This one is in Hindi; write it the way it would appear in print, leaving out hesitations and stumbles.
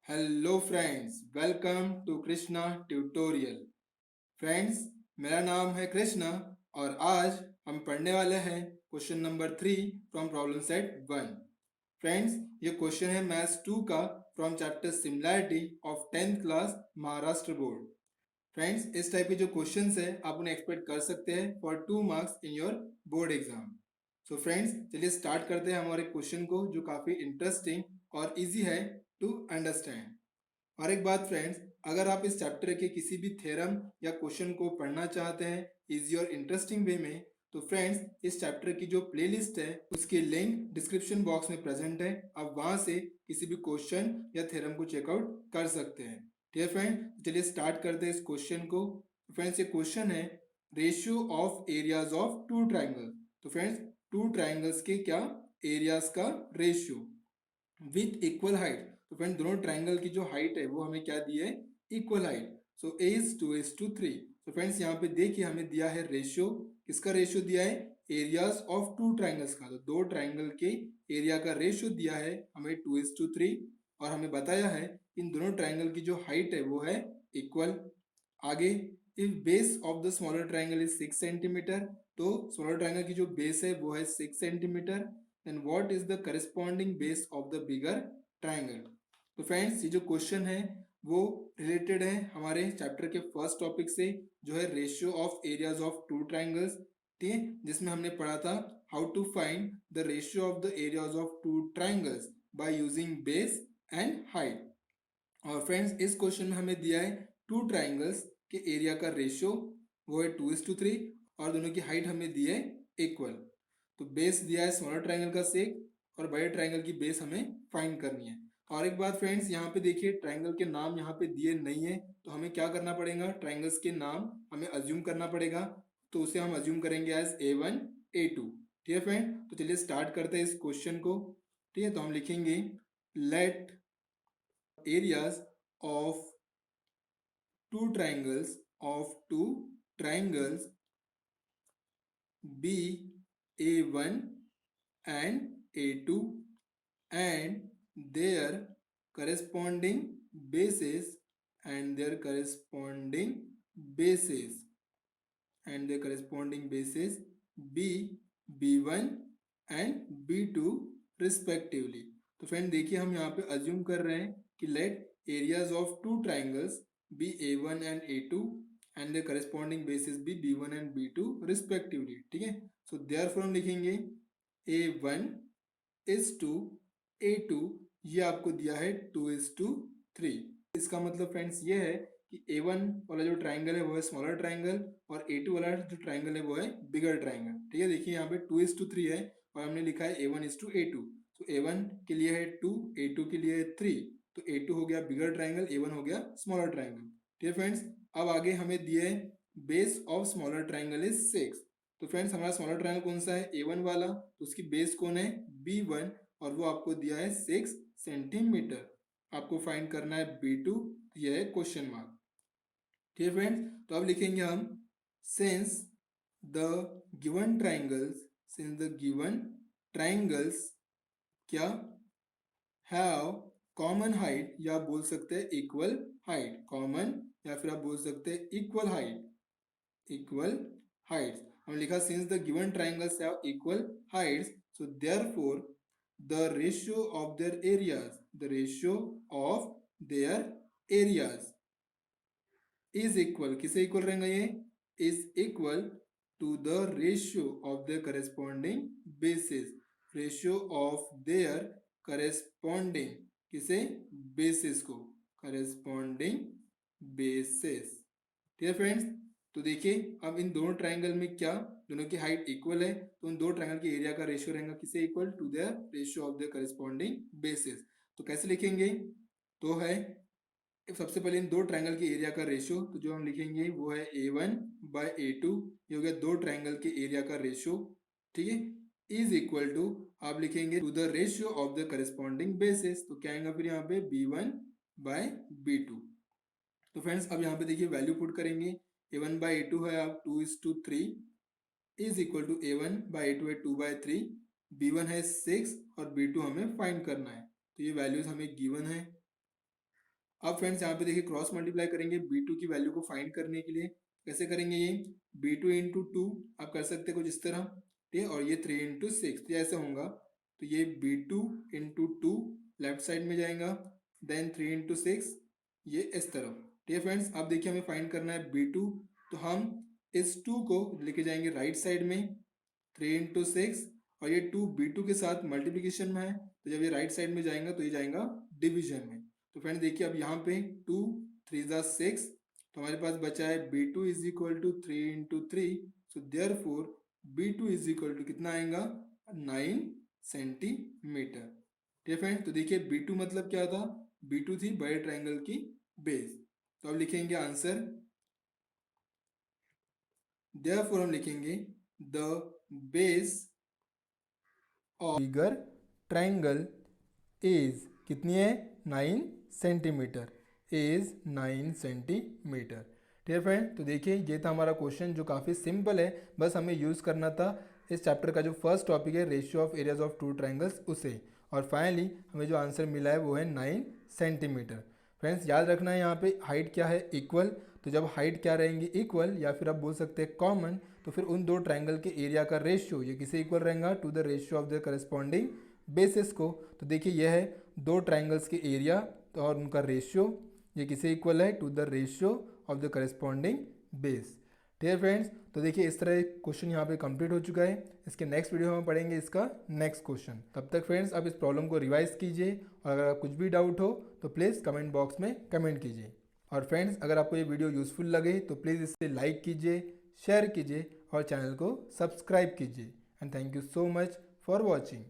Hello friends, welcome to Krishna tutorial. Friends, मेरा नाम है कृष्णा और आज हम पढ़ने वाले हैं question number 3 from problem set 1। Friends, ये क्वेश्चन है मैथ्स 2 का from chapter similarity of 10th class Maharashtra board. Friends, इस टाइप के जो क्वेश्चंस है आप उन्हें एक्सपेक्ट कर सकते हैं for 2 marks in your board exam. So friends, चलिए स्टार्ट करते हैं हमारे क्वेश्चन को, जो काफ़ी इंटरेस्टिंग और इजी है टू अंडरस्टैंड। और एक बात फ्रेंड्स, अगर आप इस चैप्टर के किसी भी थ्योरम या क्वेश्चन को पढ़ना चाहते हैं इजी और इंटरेस्टिंग वे में, तो फ्रेंड्स इस चैप्टर की जो प्लेलिस्ट है उसकी लिंक डिस्क्रिप्शन बॉक्स में प्रेजेंट है। आप वहां से किसी भी क्वेश्चन या थ्योरम को चेकआउट कर सकते हैं। ठीक है फ्रेंड, चलिए स्टार्ट करते हैं इस क्वेश्चन को। फ्रेंड्स, ये क्वेश्चन है ratio of areas of two triangle. तो फ्रेंड्स, टू ट्राइंगल्स के क्या एरियाज का रेशियो विथ इक्वल हाइट। तो फ्रेंड, दोनों ट्राइंगल की जो हाइट है वो हमें क्या दी है, equal height. So A is 2:3। तो फ्रेंड्स यहाँ पे देखिए हमें दिया है रेशियो। किसका रेशियो दिया है? एरियाज ऑफ टू ट्राइंगल्स का। तो दो ट्राइंगल के एरिया का रेशियो दिया है हमें 2:3 और हमें बताया है इन दोनों ट्राइंगल की जो हाइट है वो है इक्वल। आगे, if base of the smaller triangle is 6 centimetre, तो स्मॉलर ट्राइंगल की जो बेस है वो है 6 centimetre, then what is the corresponding base of the bigger triangle. तो फ्रेंड्स, ये जो क्वेश्चन है वो रिलेटेड है हमारे चैप्टर के फर्स्ट टॉपिक से, जो है ratio of areas of two triangles. ठीक है, जिसमें हमने पढ़ा था how to find the ratio of the areas of two triangles by using base and height. और फ्रेंड्स, इस क्वेश्चन में हमें दिया है टू ट्राइंगल्स के एरिया का रेशियो वो है 2:3 और दोनों की हाइट हमें दी है इक्वल। तो बेस दिया है स्मॉलर ट्राइंगल का 6 और बड़े ट्राइंगल की बेस हमें फाइंड करनी है। और एक बात फ्रेंड्स, यहाँ पे देखिए ट्राइंगल के नाम यहाँ पे दिए नहीं है, तो हमें क्या करना पड़ेगा, ट्राइंगल्स के नाम हमें अज्यूम करना पड़ेगा। तो उसे हम अज्यूम करेंगे एज A1 A2। ठीक है फ्रेंड, तो चलिए स्टार्ट करते हैं इस क्वेश्चन को। ठीक है, तो हम लिखेंगे late areas of two triangles be A1 and A2 and their corresponding bases and their corresponding bases be B1 and B2 respectively। तो फ्रेंड देखिए, हम यहाँ पे अज्यूम कर रहे हैं कि let areas of two triangles be A1 and A2 and the corresponding bases be B1 and B2 respectively. ठीक है, सो देयरफॉर हम लिखेंगे A1 इज टू A2, ये आपको दिया है 2:3। इसका मतलब फ्रेंड्स ये है कि A1 वाला जो ट्राइंगल है वो है स्मॉलर ट्राइंगल और A2 वाला जो ट्राइंगल है वो है बिगर ट्राइंगल। ठीक है, देखिए यहाँ पे 2:3 है और हमने लिखा है A1:A2। तो A1 के लिए है 2, A2 के लिए है 3। तो A2 हो गया बिगर ट्राइंगल, A1 हो गया स्मॉलर ट्राइंगल। ठीक है फ्रेंड्स, अब आगे हमें दिए base of smaller triangle is 6। तो फ्रेंड्स, हमारा स्मॉलर ट्राइंगल कौन सा है? A1 वाला। तो उसकी बेस कौन है? B1 और वो आपको दिया है 6 सेंटीमीटर। आपको फाइंड करना है B2, यह है क्वेश्चन मार्क। ठीक है फ्रेंड्स, तो अब लिखेंगे हम सिंस द गिवन ट्राइंगल्स क्या हैव कॉमन हाइट, या आप बोल सकते हैं इक्वल हाइट, कॉमन या फिर आप बोल सकते हैं इक्वल हाइट्स। हम लिखा since the given triangles have equal Heights, so therefore the ratio of their areas is equal, किसे इक्वल रहेगा ये? is equal to the ratio of their corresponding bases, ratio of their corresponding किसे? bases को, corresponding bases। ठीक है फ्रेंड्स, तो देखिए अब इन दोनों ट्राइंगल में क्या दोनों की हाइट इक्वल है, तो उन दो ट्राइंगल के एरिया का रेशियो रहेगा किसे equal? To the ratio of the corresponding bases. तो कैसे लिखेंगे? तो है सबसे पहले इन दो ट्राइंगल के एरिया का रेशियो, तो जो हम लिखेंगे वो है A1/A2। ये हो गया दो ट्राइंगल के एरिया का रेशियो। ठीक है, इज इक्वल टू आप लिखेंगे to the ratio of the corresponding bases. तो क्या आएगा फिर यहाँ पे B1/B2। तो फ्रेंड्स, अब यहाँ पे देखिए वैल्यू पुट करेंगे। A1/A2 है आप 2:3 इज इक्वल टू A1/A2 है 2/3, B1 है 6 और B2 हमें फाइंड करना है। तो ये वैल्यूज हमें गिवन है। अब फ्रेंड्स यहाँ पे देखिए क्रॉस मल्टीप्लाई करेंगे B2 की वैल्यू को फाइंड करने के लिए। कैसे करेंगे ये B2 इंटू 2 आप कर सकते हैं कुछ इस तरह, ठीक है, और ये 3 इंटू 6 तो ऐसे होगा। तो ये B2 इंटू 2 लेफ्ट साइड में जाएगा, देन 3 इंटू 6 ये इस तरफ, ठीक है फ्रेंड्स। अब देखिए हमें फाइंड करना है B2, तो हम इस 2 को लेके जाएंगे राइट साइड में, 3 इंटू 6, और ये 2 B2 के साथ मल्टीप्लीकेशन में है, तो जब ये राइट साइड में जाएगा तो ये जाएगा डिवीजन में। तो फ्रेंड देखिए अब यहाँ पे 2 3 ज़ा 6, तो हमारे पास बचा है B2 is equal to 3 into 3, so therefore B2 is equal to कितना आएगा 9 सेंटीमीटर, ठीक है फ्रेंड। तो देखिए B2 मतलब क्या था, B2 थी बड़े ट्रायंगल की बेस। तो अब लिखेंगे आंसर, देयरफॉर हम लिखेंगे the base of bigger triangle is कितनी है 9 सेंटीमीटर, इज 9 सेंटीमीटर, ठीक है फ्रेंड। तो देखिए ये था हमारा क्वेश्चन जो काफ़ी सिंपल है, बस हमें यूज़ करना था इस चैप्टर का जो फर्स्ट टॉपिक है ratio of areas of two triangles उसे, और फाइनली हमें जो आंसर मिला है वो है 9 सेंटीमीटर। फ्रेंड्स याद रखना है यहाँ पे हाइट क्या है इक्वल, तो जब हाइट क्या रहेंगी इक्वल या फिर आप बोल सकते हैं कॉमन, तो फिर उन दो ट्रायंगल के एरिया का रेशियो ये किसे इक्वल रहेगा to the ratio of the corresponding bases को। तो देखिए यह है दो ट्रायंगल्स के एरिया तो और उनका रेशियो ये किसे इक्वल है to the ratio of the corresponding base, ठीक है फ्रेंड्स। तो देखिए इस तरह क्वेश्चन यहाँ पे कंप्लीट हो चुका है। इसके नेक्स्ट वीडियो में हम पढ़ेंगे इसका नेक्स्ट क्वेश्चन। तब तक फ्रेंड्स आप इस प्रॉब्लम को रिवाइज कीजिए, और अगर कुछ भी डाउट हो तो प्लीज़ कमेंट बॉक्स में कमेंट कीजिए। और फ्रेंड्स अगर आपको ये वीडियो यूजफुल लगे तो प्लीज़ इसे लाइक कीजिए, शेयर कीजिए और चैनल को सब्सक्राइब कीजिए। And thank you so much for watching.